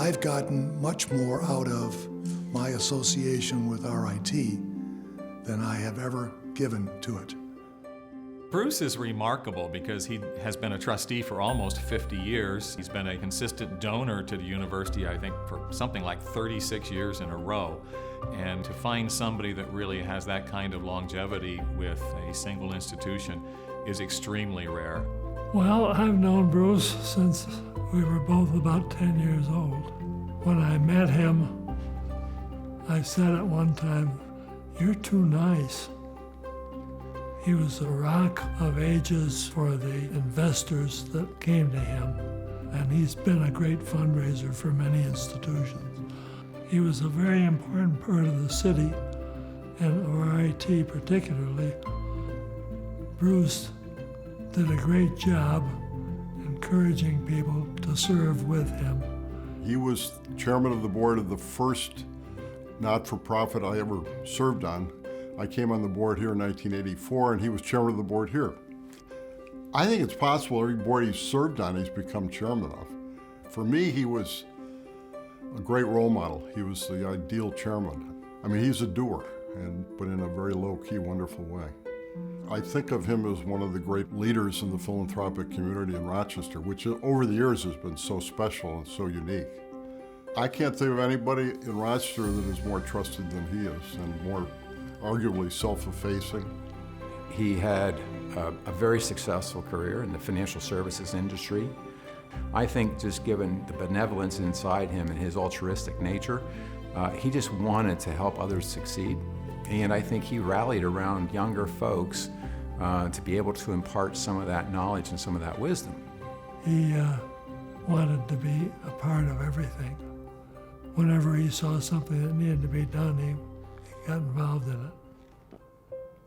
I've gotten much more out of my association with RIT than I have ever given to it. Bruce is remarkable because he has been a trustee for almost 50 years. He's been a consistent donor to the university, I think, for something like 36 years in a row. And to find somebody that really has that kind of longevity with a single institution is extremely rare. Well, I've known Bruce since we were both about 10 years old. When I met him, I said at one time, "You're too nice." He was a rock of ages for the investors that came to him, and he's been a great fundraiser for many institutions. He was a very important part of the city, and RIT particularly. Bruce did a great job encouraging people to serve with him. He was chairman of the board of the first not-for-profit I ever served on. I came on the board here in 1984, and he was chairman of the board here. I think it's possible every board he's served on, he's become chairman of. For me, he was a great role model. He was the ideal chairman. I mean, he's a doer, but in a very low-key, wonderful way. I think of him as one of the great leaders in the philanthropic community in Rochester, which over the years has been so special and so unique. I can't think of anybody in Rochester that is more trusted than he is, and more arguably self-effacing. He had a very successful career in the financial services industry. I think just given the benevolence inside him and his altruistic nature, he just wanted to help others succeed. And I think he rallied around younger folks to be able to impart some of that knowledge and some of that wisdom. He wanted to be a part of everything. Whenever he saw something that needed to be done, he got involved in it.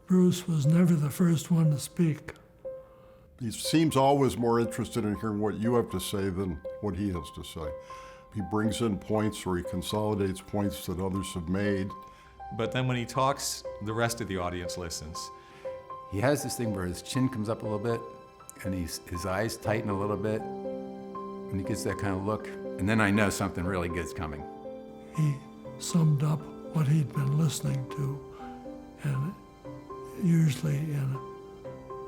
Bruce was never the first one to speak. He seems always more interested in hearing what you have to say than what he has to say. He brings in points, or he consolidates points that others have made. But then when he talks, the rest of the audience listens. He has this thing where his chin comes up a little bit, and his eyes tighten a little bit, and he gets that kind of look, and then I know something really good's coming. He summed up what he'd been listening to, and usually in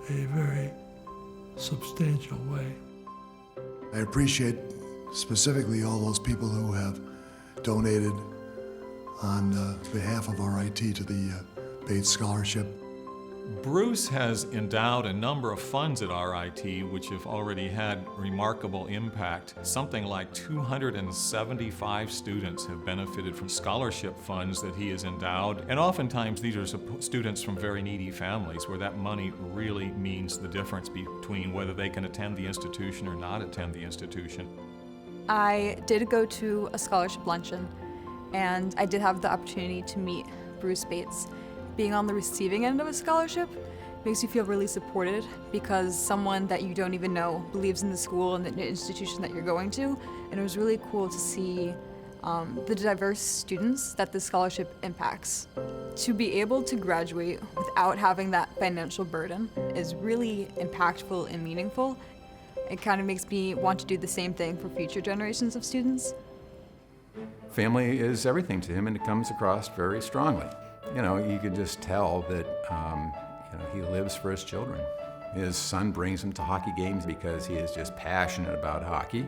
a very substantial way. I appreciate specifically all those people who have donated on behalf of RIT to the Bates Scholarship. Bruce has endowed a number of funds at RIT which have already had remarkable impact. Something like 275 students have benefited from scholarship funds that he has endowed, and oftentimes these are students from very needy families where that money really means the difference between whether they can attend the institution or not attend the institution. I did go to a scholarship luncheon, and I did have the opportunity to meet Bruce Bates. Being on the receiving end of a scholarship makes you feel really supported because someone that you don't even know believes in the school and the institution that you're going to. And it was really cool to see the diverse students that the scholarship impacts. To be able to graduate without having that financial burden is really impactful and meaningful. It kind of makes me want to do the same thing for future generations of students. Family is everything to him, and it comes across very strongly. You know, you can just tell that he lives for his children. His son brings him to hockey games because he is just passionate about hockey.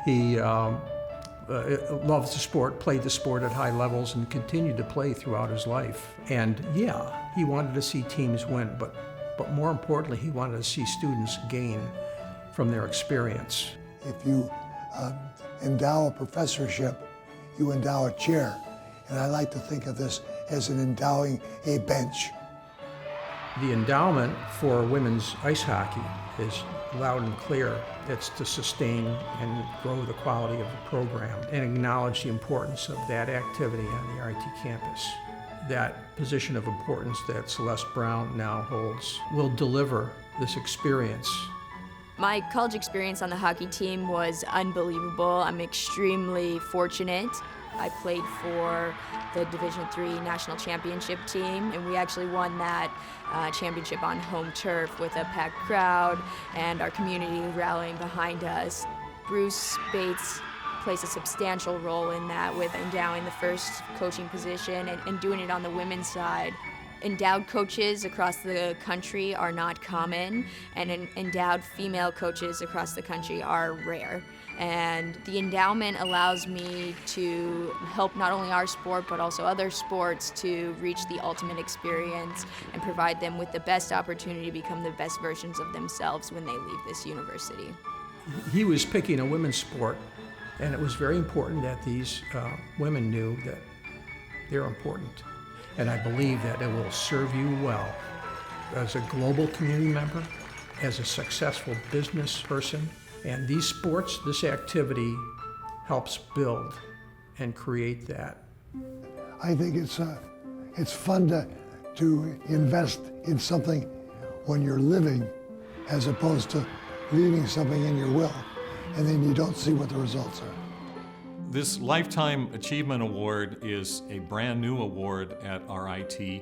He loves the sport, played the sport at high levels, and continued to play throughout his life. And yeah, he wanted to see teams win, but more importantly, he wanted to see students gain from their experience. If you endow a professorship, you endow a chair. And I like to think of this as an endowing a bench. The endowment for women's ice hockey is loud and clear. It's to sustain and grow the quality of the program and acknowledge the importance of that activity on the RIT campus. That position of importance that Celeste Brown now holds will deliver this experience. My college experience on the hockey team was unbelievable. I'm extremely fortunate. I played for the Division III National Championship team, and we actually won that championship on home turf with a packed crowd and our community rallying behind us. Bruce Bates plays a substantial role in that with endowing the first coaching position and doing it on the women's side. Endowed coaches across the country are not common, and endowed female coaches across the country are rare. And the endowment allows me to help not only our sport, but also other sports to reach the ultimate experience and provide them with the best opportunity to become the best versions of themselves when they leave this university. He was picking a women's sport, and it was very important that these women knew that they're important. And I believe that it will serve you well as a global community member, as a successful business person. And these sports, this activity helps build and create that. I think it's fun to invest in something when you're living as opposed to leaving something in your will and then you don't see what the results are. This Lifetime Achievement Award is a brand new award at RIT.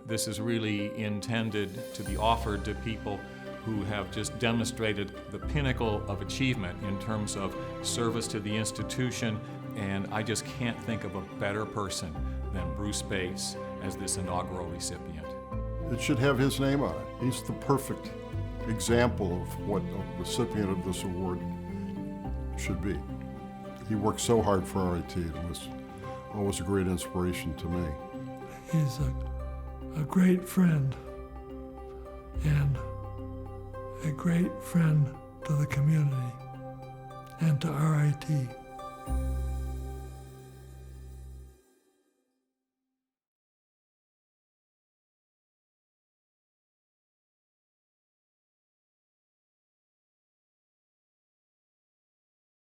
This is really intended to be offered to people who have just demonstrated the pinnacle of achievement in terms of service to the institution, and I just can't think of a better person than Bruce Bates as this inaugural recipient. It should have his name on it. He's the perfect example of what a recipient of this award should be. He worked so hard for RIT. It was always a great inspiration to me. He's a great friend and a great friend to the community and to RIT.